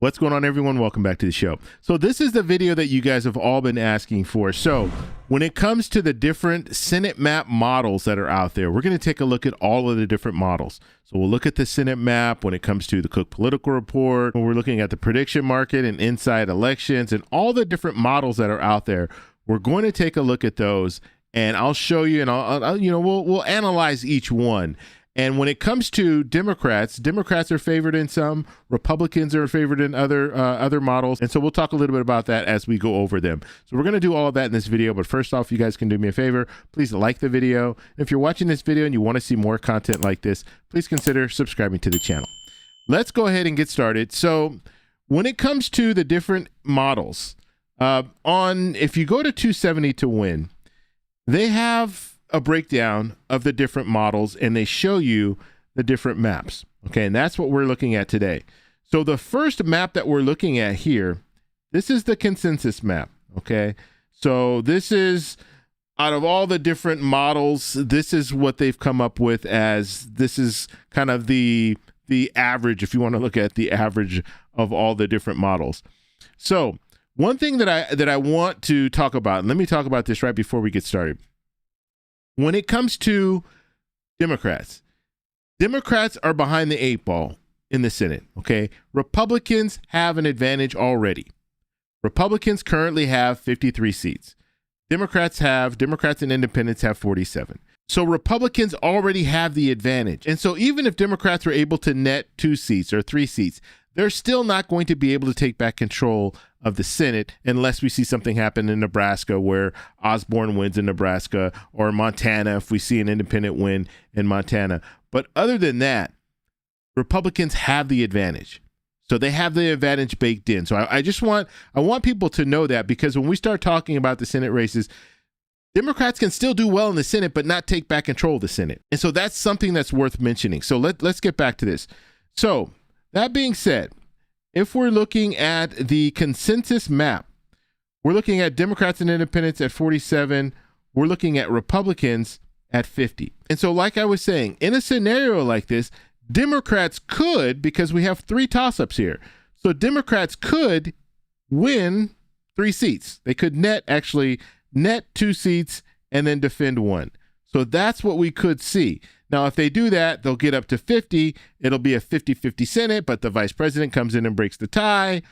What's going on, everyone? Welcome back to the show. So this is the video that you guys have all been asking for. So when it comes to the different Senate map models that are out there, we're going to take a look at all of the different models. So we'll look at the Senate map when it comes to the Cook Political Report, when we're looking at the prediction market and inside elections and all the different models that are out there. We're going to take a look at those, and I'll show you, and we'll analyze each one. And when it comes to Democrats are favored in some, Republicans are favored in other models. And so we'll talk a little bit about that as we go over them. So we're going to do all of that in this video. But first off, you guys can do me a favor. Please like the video. If you're watching this video and you want to see more content like this, please consider subscribing to the channel. Let's go ahead and get started. So when it comes to the different models, if you go to 270 to win, they have a breakdown of the different models, and they show you the different maps. Okay, and that's what we're looking at today. So the first map that we're looking at here, this is the consensus map. Okay, so this is, out of all the different models, this is what they've come up with as, this is kind of the average, if you want to look at the average of all the different models. So one thing that I want to talk about, and let me talk about this right before we get started. When it comes to Democrats are behind the 8 ball in the Senate, okay? Republicans have an advantage already. Republicans currently have 53 seats. Democrats and independents have 47. So Republicans already have the advantage. And so even if Democrats are able to net 2 seats or 3 seats, they're still not going to be able to take back control of the Senate unless we see something happen in Nebraska where Osborne wins in Nebraska, or Montana if we see an independent win in Montana. But other than that, Republicans have the advantage. So they have the advantage baked in. So I want people to know that, because when we start talking about the Senate races, Democrats can still do well in the Senate but not take back control of the Senate. And so that's something that's worth mentioning. So let's get back to this. So that being said, if we're looking at the consensus map, we're looking at Democrats and independents at 47. We're looking at Republicans at 50. And so like I was saying, in a scenario like this, Democrats could, because we have 3 toss-ups here, so Democrats could win 3 seats. They could net 2 seats and then defend 1. So that's what we could see. Now, if they do that, they'll get up to 50. It'll be a 50-50 Senate, but the vice president comes in and breaks the tie.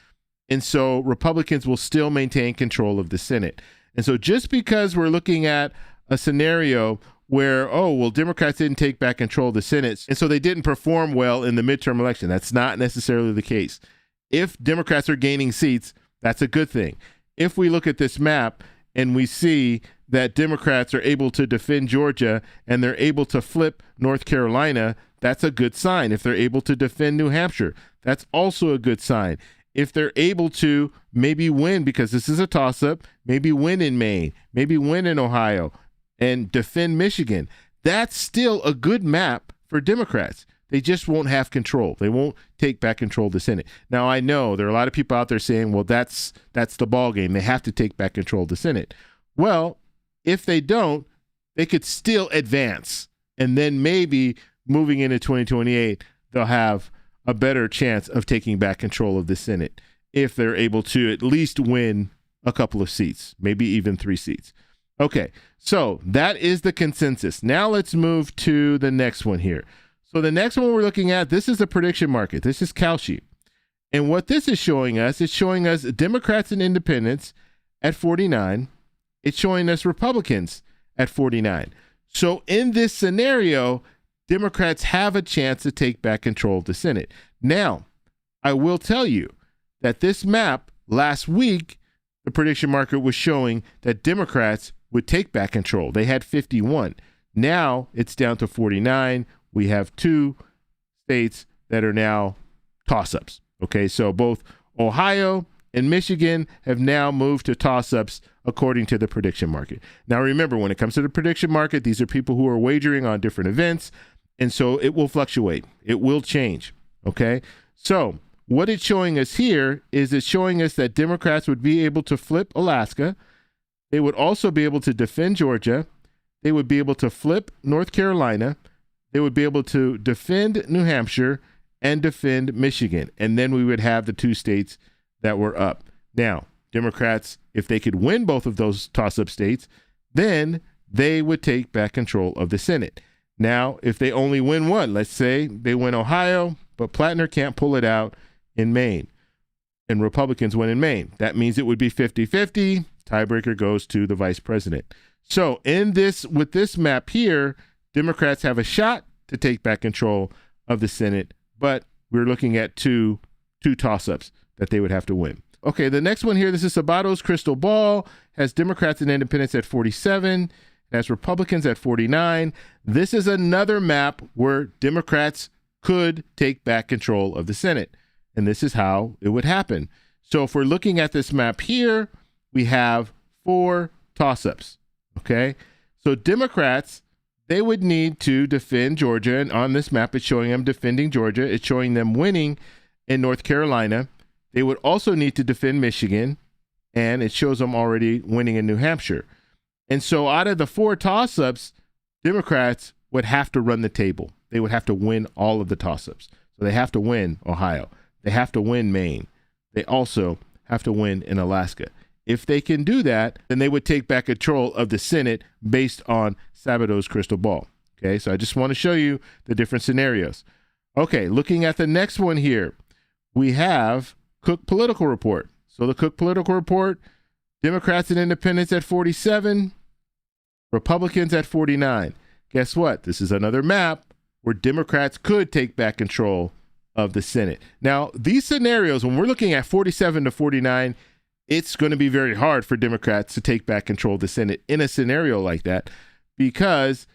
And so Republicans will still maintain control of the Senate. And so just because we're looking at a scenario where, Democrats didn't take back control of the Senate, and so they didn't perform well in the midterm election, that's not necessarily the case. If Democrats are gaining seats, that's a good thing. If we look at this map and we see that Democrats are able to defend Georgia and they're able to flip North Carolina, that's a good sign. If they're able to defend New Hampshire, that's also a good sign. If they're able to maybe win, because this is a toss-up, maybe win in Maine, maybe win in Ohio, and defend Michigan, that's still a good map for Democrats. They just won't have control. They won't take back control of the Senate. Now, I know there are a lot of people out there saying, well, that's the ball game. They have to take back control of the Senate. Well, if they don't, they could still advance. And then maybe moving into 2028, they'll have a better chance of taking back control of the Senate if they're able to at least win a couple of seats, maybe even 3 seats. Okay, so that is the consensus. Now let's move to the next one here. So the next one we're looking at, this is the prediction market. This is Kalshi. And what this is showing us, it's showing us Democrats and independents at 49. It's showing us Republicans at 49. So in this scenario, Democrats have a chance to take back control of the Senate. Now, I will tell you that this map last week, the prediction market was showing that Democrats would take back control. They had 51. Now it's down to 49. We have 2 states that are now toss-ups. Okay, so both Ohio and Michigan have now moved to toss-ups according to the prediction market. Now remember, when it comes to the prediction market, these are people who are wagering on different events, and so it will fluctuate. It will change. Okay, so what it's showing us here is it's showing us that Democrats would be able to flip Alaska. They would also be able to defend Georgia. They would be able to flip North Carolina. They would be able to defend New Hampshire and defend Michigan. And then we would have the 2 states that were up. Now, Democrats, if they could win both of those toss-up states, then they would take back control of the Senate. Now, if they only win one, let's say they win Ohio, but Plattner can't pull it out in Maine, and Republicans win in Maine, that means it would be 50-50. Tiebreaker goes to the vice president. So with this map here, Democrats have a shot to take back control of the Senate, but we're looking at two toss-ups that they would have to win. Okay, the next one here, this is Sabato's crystal ball, has Democrats and independents at 47, has Republicans at 49. This is another map where Democrats could take back control of the Senate, and this is how it would happen. So if we're looking at this map here, we have 4 toss-ups, okay? So Democrats, they would need to defend Georgia, and on this map, it's showing them defending Georgia. It's showing them winning in North Carolina. They would also need to defend Michigan, and it shows them already winning in New Hampshire. And so out of the 4 toss-ups, Democrats would have to run the table. They would have to win all of the toss-ups. So they have to win Ohio. They have to win Maine. They also have to win in Alaska. If they can do that, then they would take back control of the Senate based on Sabato's crystal ball. Okay, so I just want to show you the different scenarios. Okay, looking at the next one here, we have Cook Political Report. So the Cook Political Report, Democrats and independents at 47, Republicans at 49. Guess what? This is another map where Democrats could take back control of the Senate. Now, these scenarios, when we're looking at 47 to 49, it's going to be very hard for Democrats to take back control of the Senate in a scenario like that because,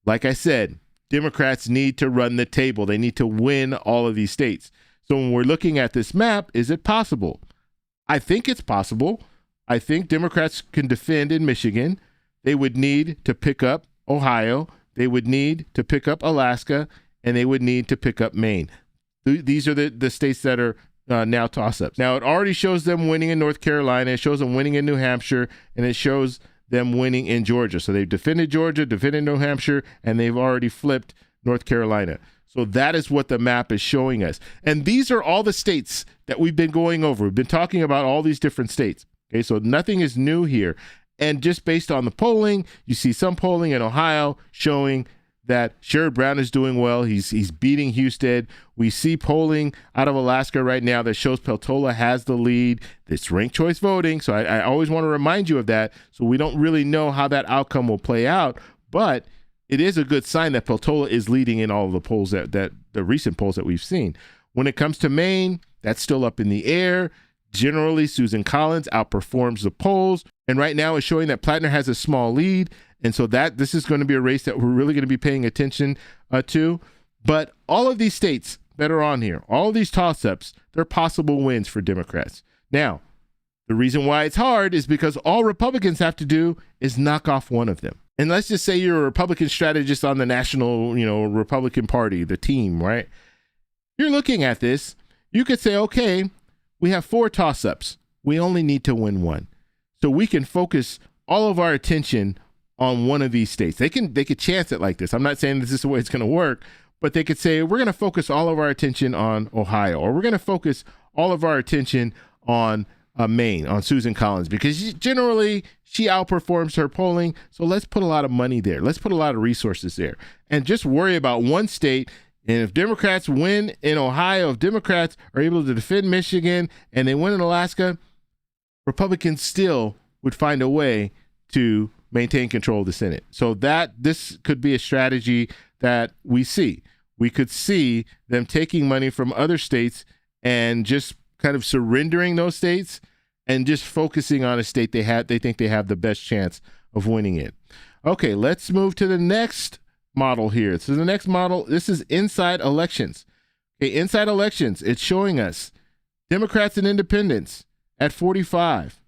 like I said, Democrats need to run the table. They need to win all of these states. So when we're looking at this map, is it possible? I think it's possible. I think Democrats can defend in Michigan. They would need to pick up Ohio. They would need to pick up Alaska, and they would need to pick up Maine. These are the states that are now toss-ups. Now, it already shows them winning in North Carolina. It shows them winning in New Hampshire, and it shows them winning in Georgia. So they've defended Georgia, defended New Hampshire, and they've already flipped North Carolina. So that is what the map is showing us. And these are all the states that we've been going over. We've been talking about all these different states. Okay, so nothing is new here. And just based on the polling, you see some polling in Ohio showing that Sherrod Brown is doing well. He's beating Husted. We see polling out of Alaska right now that shows Peltola has the lead. It's ranked choice voting, so I always want to remind you of that. So we don't really know how that outcome will play out, but it is a good sign that Peltola is leading in all of the polls that the recent polls that we've seen. When it comes to Maine, that's still up in the air. Generally, Susan Collins outperforms the polls, and right now it's showing that Plattner has a small lead. And so this is going to be a race that we're really going to be paying attention to. But all of these states that are on here, all of these toss-ups, they're possible wins for Democrats. Now, the reason why it's hard is because all Republicans have to do is knock off one of them. And let's just say you're a Republican strategist on the national, Republican Party, the team, right? You're looking at this. You could say, okay, we have 4 toss-ups. We only need to win one. So we can focus all of our attention on one of these states. They could chance it like this. I'm not saying this is the way it's going to work, but they could say, we're going to focus all of our attention on Ohio, or we're going to focus all of our attention on Maine, on Susan Collins, because generally she outperforms her polling. So let's put a lot of money there. Let's put a lot of resources there and just worry about one state. And if Democrats win in Ohio, if Democrats are able to defend Michigan and they win in Alaska, Republicans still would find a way to maintain control of the Senate. So this could be a strategy that we see. We could see them taking money from other states and just kind of surrendering those states and just focusing on a state they think they have the best chance of winning it. Okay, let's move to the next model here. So the next model, this is inside elections. Okay, inside elections, it's showing us Democrats and independents at 45.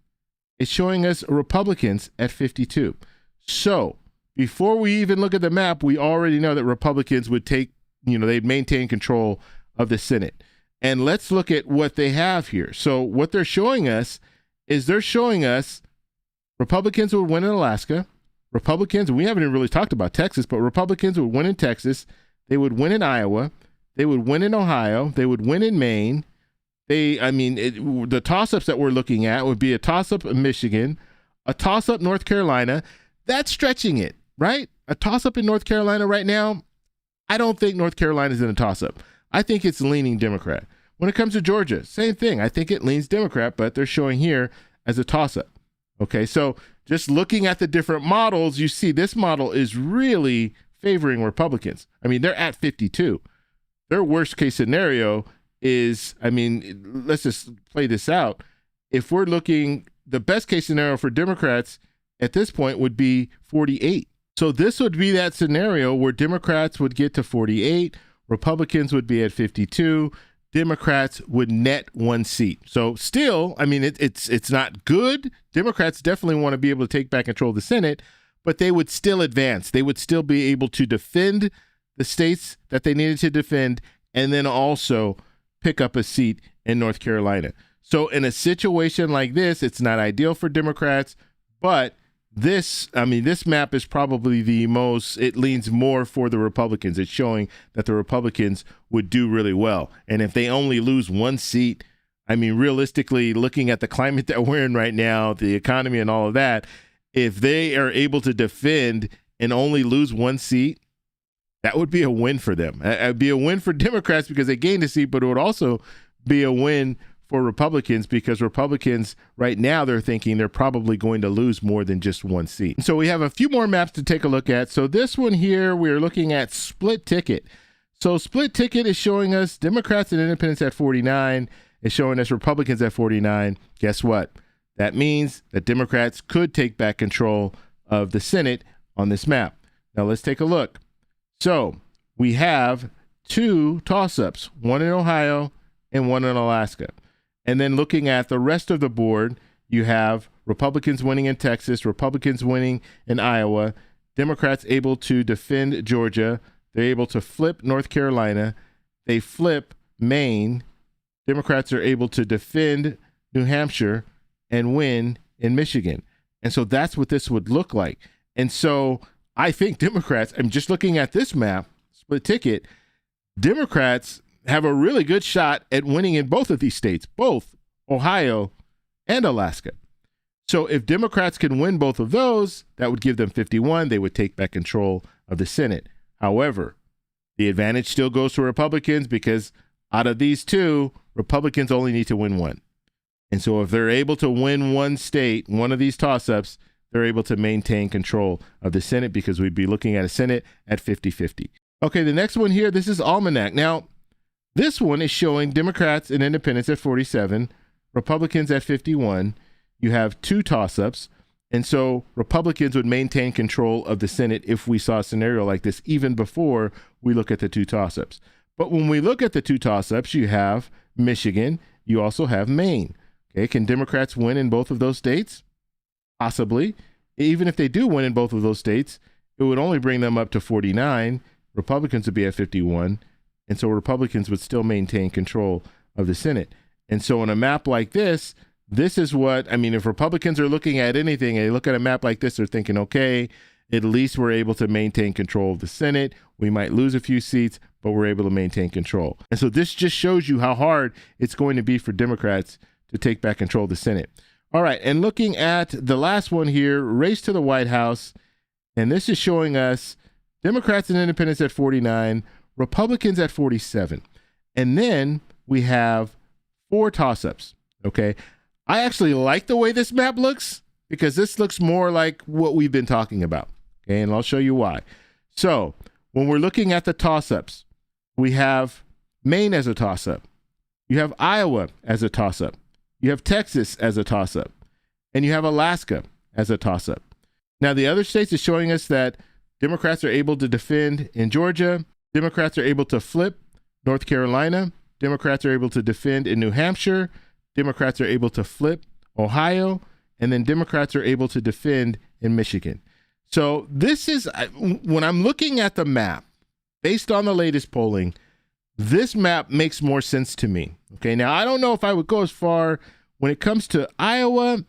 It's showing us Republicans at 52. So before we even look at the map, we already know that Republicans would they'd maintain control of the Senate. And let's look at what they have here. So what they're showing us is they're showing us Republicans would win in Alaska. Republicans, and we haven't even really talked about Texas, but Republicans would win in Texas. They would win in Iowa. They would win in Ohio. They would win in Maine. The toss-ups that we're looking at would be a toss-up in Michigan, a toss-up North Carolina. That's stretching it, right? A toss-up in North Carolina right now, I don't think North Carolina is in a toss-up. I think it's leaning Democrat. When it comes to Georgia, same thing. I think it leans Democrat, but they're showing here as a toss-up. Okay, so just looking at the different models, you see this model is really favoring Republicans. I mean, they're at 52. Their worst case scenario is, let's just play this out. If we're looking, the best case scenario for Democrats at this point would be 48. So this would be that scenario where Democrats would get to 48, Republicans would be at 52, Democrats would net 1 seat. So still, it's not good. Democrats definitely want to be able to take back control of the Senate, but they would still advance. They would still be able to defend the states that they needed to defend, and then also pick up a seat in North Carolina. So in a situation like this, it's not ideal for Democrats, but this map is probably it leans more for the Republicans. It's showing that the Republicans would do really well. And if they only lose 1 seat, realistically, looking at the climate that we're in right now, the economy and all of that, if they are able to defend and only lose 1 seat, that would be a win for them. It would be a win for Democrats because they gained a seat, but it would also be a win for Republicans because Republicans right now, they're thinking they're probably going to lose more than just 1 seat. So we have a few more maps to take a look at. So this one here, we're looking at split ticket. So split ticket is showing us Democrats and independents at 49. It's showing us Republicans at 49. Guess what? That means that Democrats could take back control of the Senate on this map. Now let's take a look. So we have 2 toss-ups, one in Ohio and one in Alaska. And then looking at the rest of the board, you have Republicans winning in Texas, Republicans winning in Iowa, Democrats able to defend Georgia. They're able to flip North Carolina. They flip Maine. Democrats are able to defend New Hampshire and win in Michigan. And so that's what this would look like. And so I think Democrats, I'm just looking at this map, split ticket, Democrats have a really good shot at winning in both of these states, both Ohio and Alaska. So if Democrats can win both of those, that would give them 51. They would take back control of the Senate. However, the advantage still goes to Republicans because out of these 2, Republicans only need to win 1. And so if they're able to win 1 state, one of these toss-ups, they're able to maintain control of the Senate because we'd be looking at a Senate at 50-50. Okay, the next one here, this is Almanac. Now, this one is showing Democrats and independents at 47, Republicans at 51. You have 2 toss-ups. And so Republicans would maintain control of the Senate if we saw a scenario like this, even before we look at the 2 toss-ups. But when we look at the 2 toss-ups, you have Michigan. You also have Maine. Okay, can Democrats win in both of those states? Possibly. Even if they do win in both of those states, it would only bring them up to 49. Republicans would be at 51. And so Republicans would still maintain control of the Senate. And so on a map like this, this is what, if Republicans are looking at anything, and they look at a map like this, they're thinking, okay, at least we're able to maintain control of the Senate. We might lose a few seats, but we're able to maintain control. And so this just shows you how hard it's going to be for Democrats to take back control of the Senate. All right, and looking at the last one here, race to the White House, and this is showing us Democrats and independents at 49, Republicans at 47. And then we have 4 toss-ups, okay? I actually like the way this map looks because this looks more like what we've been talking about, okay? And I'll show you why. So when we're looking at the toss-ups, we have Maine as a toss-up. You have Iowa as a toss-up. You have Texas as a toss-up. And you have Alaska as a toss-up. Now, the other states is showing us that Democrats are able to defend in Georgia. Democrats are able to flip North Carolina. Democrats are able to defend in New Hampshire. Democrats are able to flip Ohio. And then Democrats are able to defend in Michigan. So this is, when I'm looking at the map, based on the latest polling, this map makes more sense to me. Okay, now I don't know if I would go as far when it comes to Iowa.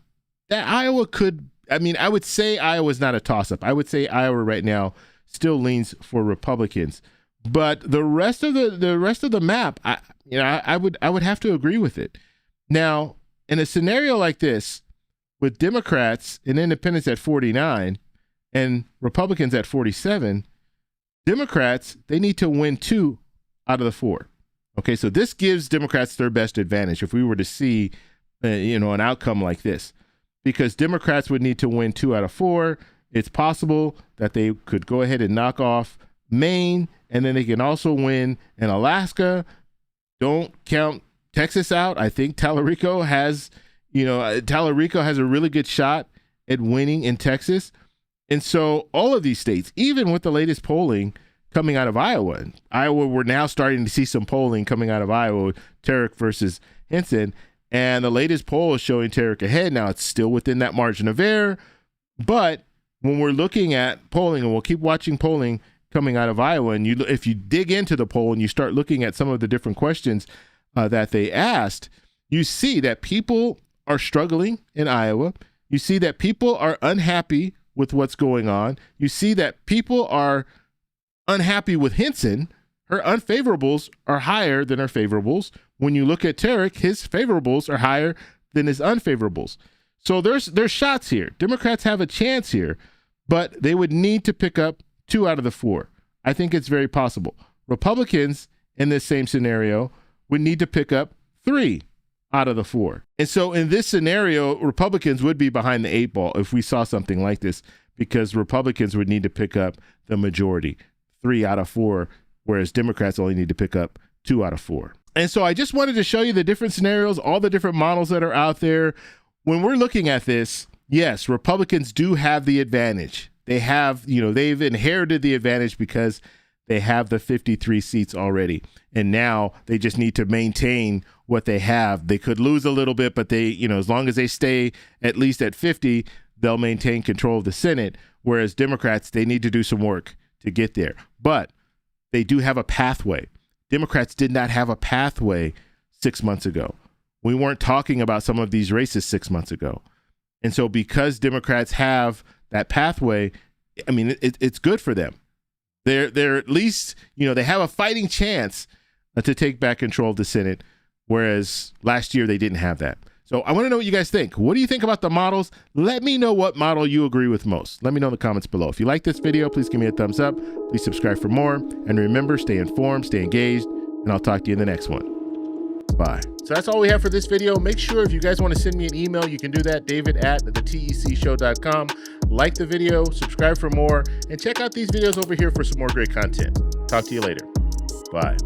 That Iowa could, I would say Iowa's not a toss-up. I would say Iowa right now still leans for Republicans. But the rest of the map, I would have to agree with it. Now, in a scenario like this, with Democrats and independents at 49 and Republicans at 47, Democrats, they need to win 2 out of the 4. Okay, so this gives Democrats their best advantage if we were to see, an outcome like this, because Democrats would need to win 2 out of 4. It's possible that they could go ahead and knock off Maine, and then they can also win in Alaska. Don't count Texas out. I think Tallarico has a really good shot at winning in Texas. And so all of these states, even with the latest polling coming out of Iowa, we're now starting to see some polling coming out of Iowa, Tarek versus Hinson. And the latest poll is showing Tarek ahead. Now it's still within that margin of error. But when we're looking at polling, and we'll keep watching polling coming out of Iowa, and if you dig into the poll and you start looking at some of the different questions that they asked, you see that people are struggling in Iowa. You see that people are unhappy with what's going on. You see that people are unhappy with Hinson. Her unfavorables are higher than her favorables. When you look at Tarek, his favorables are higher than his unfavorables. So there's shots here. Democrats have a chance here, but they would need to pick up 2 out of the 4. I think it's very possible. Republicans in this same scenario would need to pick up 3 out of the 4. And so in this scenario, Republicans would be behind the 8 ball if we saw something like this, because Republicans would need to pick up the majority, 3 out of 4, whereas Democrats only need to pick up 2 out of 4. And so I just wanted to show you the different scenarios, all the different models that are out there. When we're looking at this, yes, Republicans do have the advantage. They have, they've inherited the advantage because they have the 53 seats already. And now they just need to maintain what they have. They could lose a little bit, but they, as long as they stay at least at 50, they'll maintain control of the Senate. Whereas Democrats, they need to do some work to get there. But they do have a pathway. Democrats did not have a pathway 6 months ago. We weren't talking about some of these races 6 months ago. And so because Democrats have that pathway, I mean, it's good for them. They're at least, they have a fighting chance to take back control of the Senate, whereas last year they didn't have that. So I want to know what you guys think. What do you think about the models? Let me know what model you agree with most. Let me know in the comments below. If you like this video, please give me a thumbs up. Please subscribe for more. And remember, stay informed, stay engaged, and I'll talk to you in the next one. Bye. So that's all we have for this video. Make sure if you guys want to send me an email, you can do that, david@thetecshow.com. Like the video, subscribe for more, and check out these videos over here for some more great content. Talk to you later. Bye.